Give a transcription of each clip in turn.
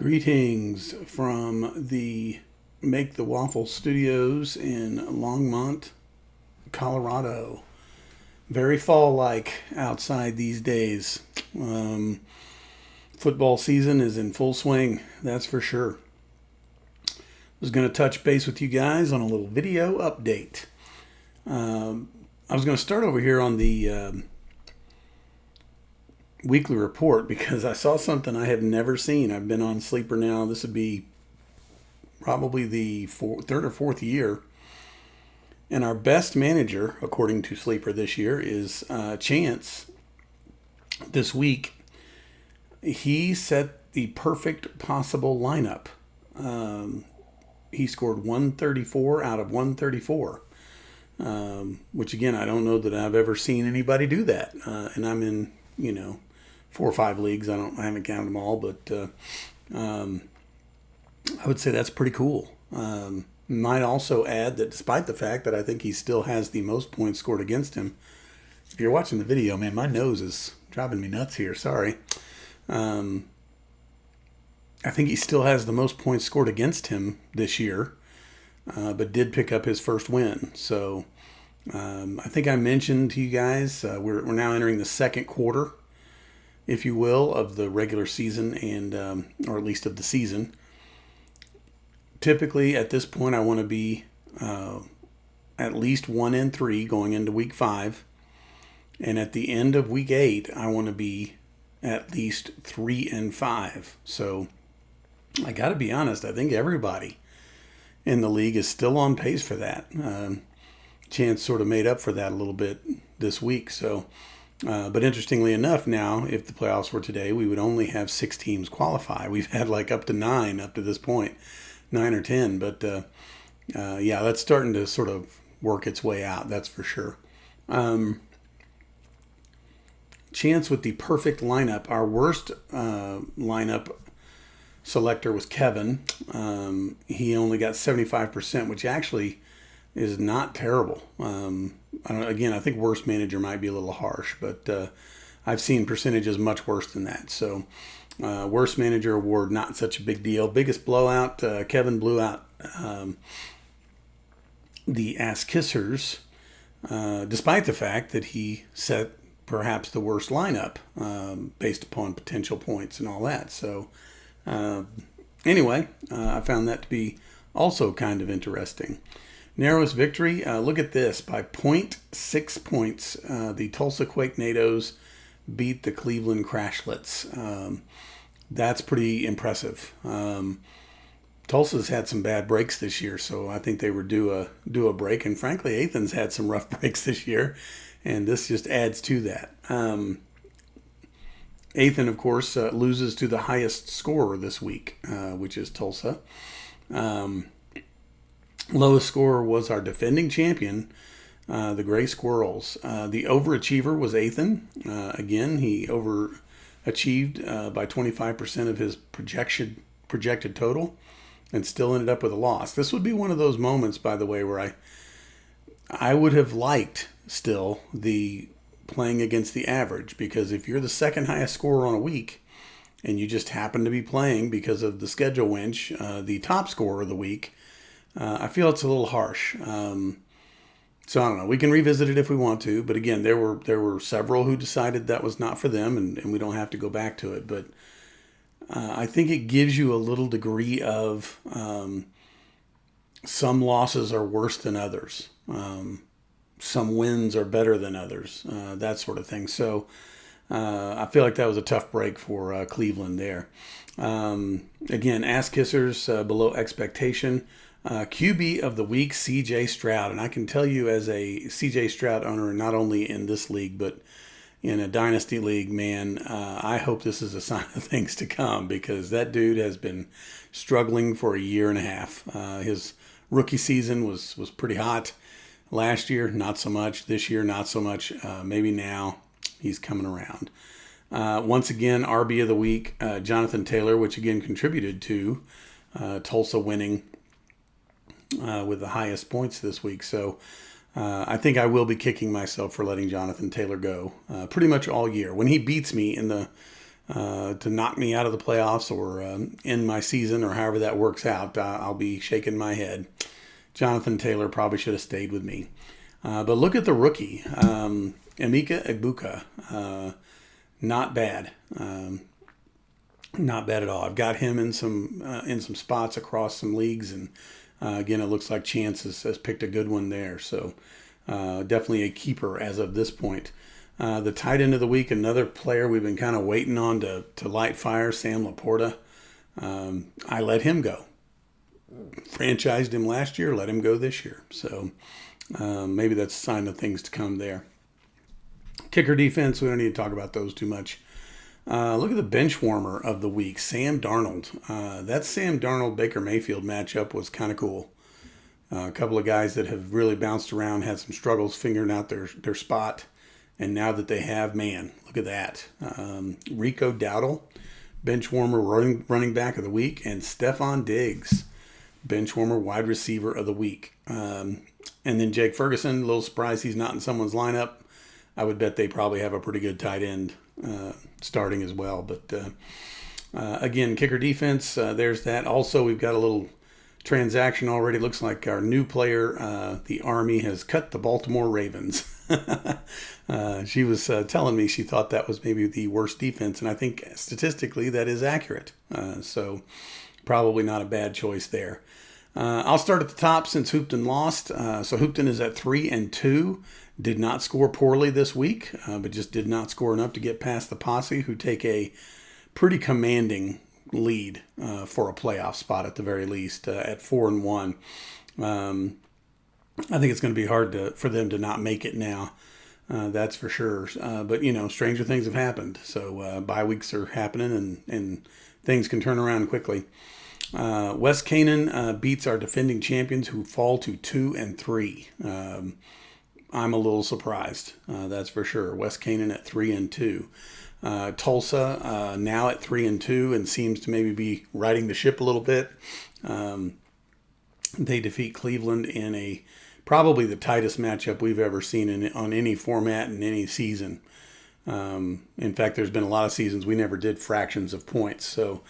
Greetings from the Make the Waffle Studios in Longmont, Colorado. Very fall-like outside these days. Football season is in full swing, that's for sure. I was going to touch base with you guys on a little video update. I was going to start over here on the weekly report because I saw something I have never seen. I've been on Sleeper now. This would be probably the third or fourth year. And our best manager, according to Sleeper this year, is Chance. This week, he set the perfect possible lineup. He scored 134 out of 134. Which, again, I don't know that I've ever seen anybody do that. And I'm in, 4 or 5 leagues. I haven't counted them all, but I would say that's pretty cool. Might also add that despite the fact that I think he still has the most points scored against him, if you're watching the video, man, my nose is driving me nuts here. Sorry. I think he still has the most points scored against him this year, but did pick up his first win. So I think I mentioned to you guys, we're now entering the second quarter, if you will, of the regular season and or at least of the season. Typically, at this point, I want to be at least 1-3 going into week 5. And at the end of week 8, I want to be at least 3-5. So I got to be honest, I think everybody in the league is still on pace for that. Chance sort of made up for that a little bit this week. So, but interestingly enough, now, if the playoffs were today, we would only have 6 teams qualify. We've had like up to 9 up to this point. 9 or 10, but yeah, that's starting to sort of work its way out, that's for sure. Chance with the perfect lineup. Our worst lineup selector was Kevin. He only got 75%, which actually is not terrible. I think worst manager might be a little harsh, but I've seen percentages much worse than that. So worst manager award, not such a big deal. Biggest blowout, Kevin blew out the Ass Kissers, despite the fact that he set perhaps the worst lineup based upon potential points and all that. So anyway, I found that to be also kind of interesting. Narrowest victory, look at this. By 0.6 points, the Tulsa Quakenados beat the Cleveland Crashlets. That's pretty impressive. Tulsa's had some bad breaks this year, so I think they were due a break. And frankly, Athens had some rough breaks this year, and this just adds to that. Athens, of course, loses to the highest scorer this week, which is Tulsa. Lowest scorer was our defending champion, the Gray Squirrels. The overachiever was Athens. Again, he overachieved by 25% of his projected total and still ended up with a loss. This would be one of those moments, by the way, where I would have liked still the playing against the average, because if you're the second highest scorer on a week and you just happen to be playing because of the schedule winch, the top scorer of the week, I feel it's a little harsh. So I don't know. We can revisit it if we want to, but again, there were several who decided that was not for them, and we don't have to go back to it. But I think it gives you a little degree of some losses are worse than others. Some wins are better than others. That sort of thing. So I feel like that was a tough break for Cleveland there. Again, Ass Kissers below expectation. QB of the week, C.J. Stroud. And I can tell you as a C.J. Stroud owner, not only in this league, but in a dynasty league, man, I hope this is a sign of things to come, because that dude has been struggling for a year and a half. His rookie season was pretty hot. Last year, not so much. This year, not so much. Maybe now he's coming around. Once again, RB of the week, Jonathan Taylor, which again contributed to Tulsa winning with the highest points this week. So I think I will be kicking myself for letting Jonathan Taylor go pretty much all year. When he beats me in the to knock me out of the playoffs or end my season or however that works out, I'll be shaking my head. Jonathan Taylor probably should have stayed with me. But look at the rookie, Emeka Egbuka. Not bad. Not bad at all. I've got him in some spots across some leagues, and again, it looks like Chance has picked a good one there. So definitely a keeper as of this point. The tight end of the week, another player we've been kind of waiting on to light fire, Sam Laporta. I let him go. Franchised him last year, let him go this year. So maybe that's a sign of things to come there. Kicker defense, we don't need to talk about those too much. Look at the bench warmer of the week, Sam Darnold. That Sam Darnold-Baker Mayfield matchup was kind of cool. A couple of guys that have really bounced around, had some struggles figuring out their spot. And now that they have, man, look at that. Rico Dowdle, bench warmer running back of the week, and Stephon Diggs, bench warmer wide receiver of the week. And then Jake Ferguson, a little surprised he's not in someone's lineup. I would bet they probably have a pretty good tight end starting as well. But again, kicker defense, there's that. Also, we've got a little transaction already. Looks like our new player, the Army, has cut the Baltimore Ravens. She was telling me she thought that was maybe the worst defense, and I think statistically that is accurate. So probably not a bad choice there. I'll start at the top since Hoopton lost. So Hoopton is at 3-2. Did not score poorly this week, but just did not score enough to get past the Posse, who take a pretty commanding lead for a playoff spot at the very least at 4-1. I think it's going to be hard for them to not make it now. That's for sure. But, stranger things have happened. So bye weeks are happening and things can turn around quickly. West Canaan beats our defending champions who fall to 2-3. I'm a little surprised. That's for sure. West Canaan at 3-2. Tulsa now at 3-2 and seems to maybe be riding the ship a little bit. They defeat Cleveland in probably the tightest matchup we've ever seen on any format in any season. In fact, there's been a lot of seasons we never did fractions of points. So,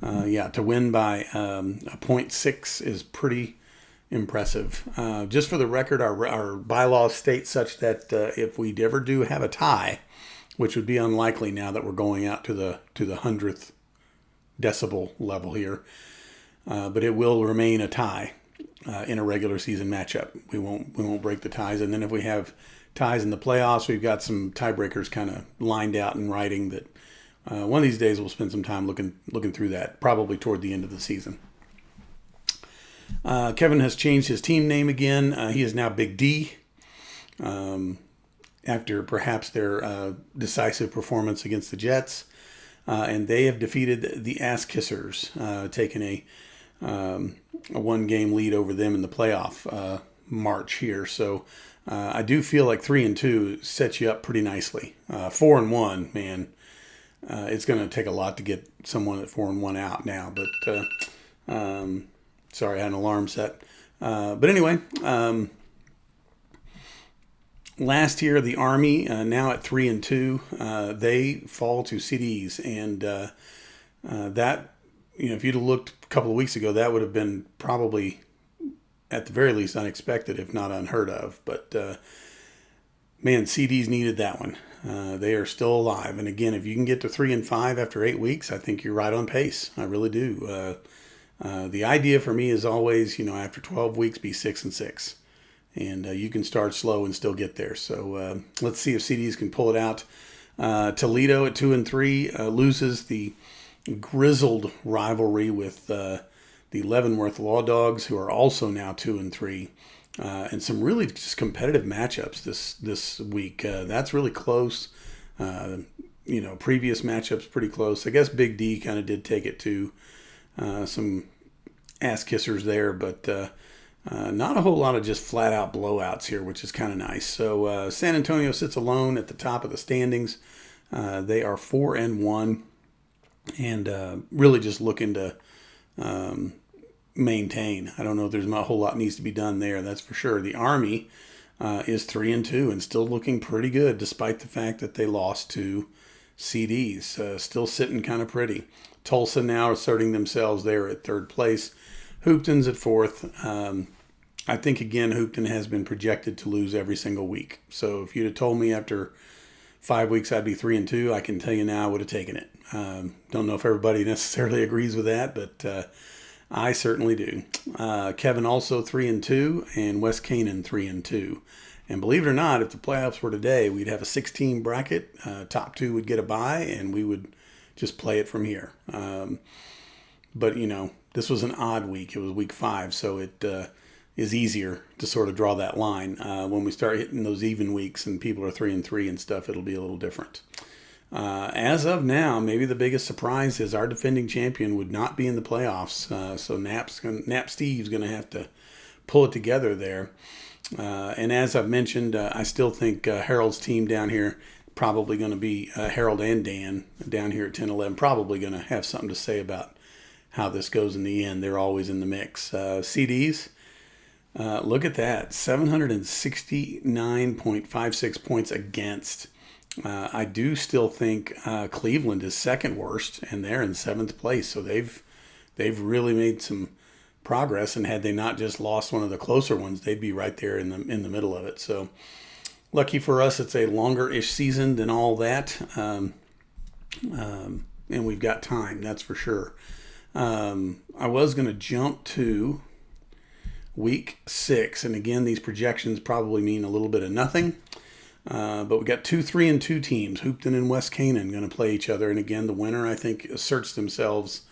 to win by a 0.6 is pretty impressive. Just for the record, our bylaws state such that if we ever do have a tie, which would be unlikely now that we're going out to the 100th decibel level here, but it will remain a tie in a regular season matchup. We won't break the ties, and then if we have ties in the playoffs, we've got some tiebreakers kind of lined out in writing that one of these days we'll spend some time looking through that, probably toward the end of the season. Kevin has changed his team name again. He is now Big D. After perhaps their decisive performance against the Jets. And they have defeated the Ass Kissers, taking a one-game lead over them in the playoff march here. So I do feel like 3-2 sets you up pretty nicely. 4-1, man, it's going to take a lot to get someone at 4-1 out now. But sorry, I had an alarm set. But anyway, last year, the Army, now at 3-2, they fall to CDs. And that, if you'd have looked a couple of weeks ago, that would have been probably, at the very least, unexpected, if not unheard of. But, man, CDs needed that one. They are still alive. And again, if you can get to 3-5 after 8 weeks, I think you're right on pace. I really do. The idea for me is always, after 12 weeks, be 6-6. And you can start slow and still get there. So let's see if CDs can pull it out. Toledo at 2-3 loses the grizzled rivalry with the Leavenworth Law Dogs, who are also now 2-3. And some really just competitive matchups this week. That's really close. Previous matchups pretty close. I guess Big D kind of did take it to some ass kissers there, but not a whole lot of just flat out blowouts here, which is kind of nice. So San Antonio sits alone at the top of the standings. They are 4-1 and really just looking to maintain. I don't know if there's a whole lot needs to be done there. That's for sure. The Army is 3-2 and still looking pretty good, despite the fact that they lost to CDs still sitting kind of pretty. Tulsa now asserting themselves there at third place. Hoopton's at fourth. I think, again, Hoopton has been projected to lose every single week. So if you'd have told me after 5 weeks I'd be 3-2, I can tell you now I would have taken it. Don't know if everybody necessarily agrees with that, but I certainly do. Kevin also 3-2, and West Canaan 3-2. And believe it or not, if the playoffs were today, we'd have a 16 bracket. Top two would get a bye, and we would just play it from here. But, this was an odd week. It was week 5, so it is easier to sort of draw that line. When we start hitting those even weeks and people are 3-3 and stuff, it'll be a little different. As of now, maybe the biggest surprise is our defending champion would not be in the playoffs. So Nap Steve's going to have to pull it together there. And as I've mentioned, I still think Harold's team down here probably going to be Harold and Dan down here at 10-11, probably going to have something to say about how this goes in the end. They're always in the mix. CDs. Look at that, 769.56 points against. I do still think Cleveland is second worst, and they're in 7th place. So they've really made some progress, and had they not just lost one of the closer ones, they'd be right there in the middle of it. So lucky for us, it's a longer-ish season than all that, and we've got time, that's for sure. I was going to jump to week 6, and again, these projections probably mean a little bit of nothing, but we got 2 3-2 teams, Hoopton and West Canaan, going to play each other, and again, the winner, I think, asserts themselves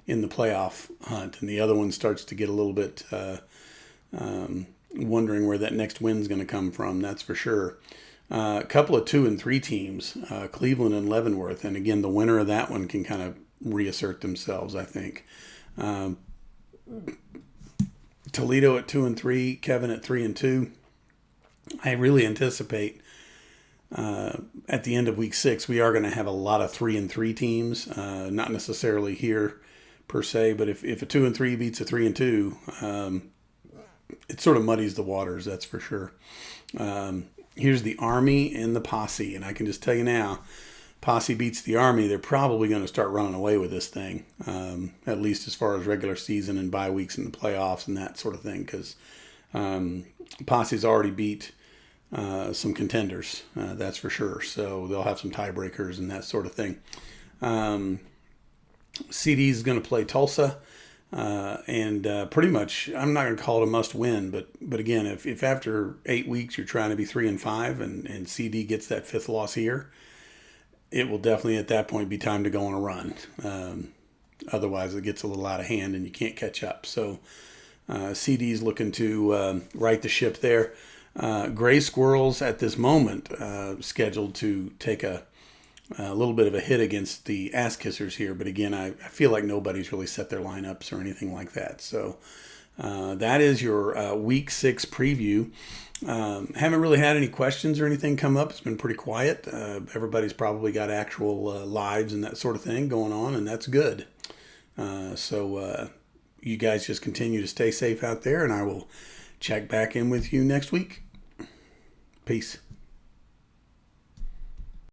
in the playoff hunt, and the other one starts to get a little bit wondering where that next win's going to come from, that's for sure. A couple of 2 and 3 teams, Cleveland and Leavenworth, and again, the winner of that one can kind of reassert themselves, I think. Toledo at 2 and 3, Kevin at 3 and 2. I really anticipate at the end of week 6 we are going to have a lot of 3 and 3 teams. Not necessarily here per se, but if a 2 and 3 beats a 3 and 2, it sort of muddies the waters. That's for sure. Here's the Army and the Posse, and I can just tell you now, Posse beats the Army, they're probably going to start running away with this thing, at least as far as regular season and bye weeks in the playoffs and that sort of thing, because Posse's already beat some contenders, that's for sure. So they'll have some tiebreakers and that sort of thing. CD is going to play Tulsa, and pretty much, I'm not going to call it a must-win, but again, if after 8 weeks you're trying to be 3 and 5, and CD gets that 5th loss here, it will definitely at that point be time to go on a run. Otherwise, it gets a little out of hand and you can't catch up. So CD's looking to right the ship there. Gray Squirrels at this moment scheduled to take a little bit of a hit against the Ass Kissers here. But again, I feel like nobody's really set their lineups or anything like that. So that is your week 6 preview. Haven't really had any questions or anything come up. It's been pretty quiet. Everybody's probably got actual lives and that sort of thing going on, and that's good. So you guys just continue to stay safe out there, and I will check back in with you next week. Peace.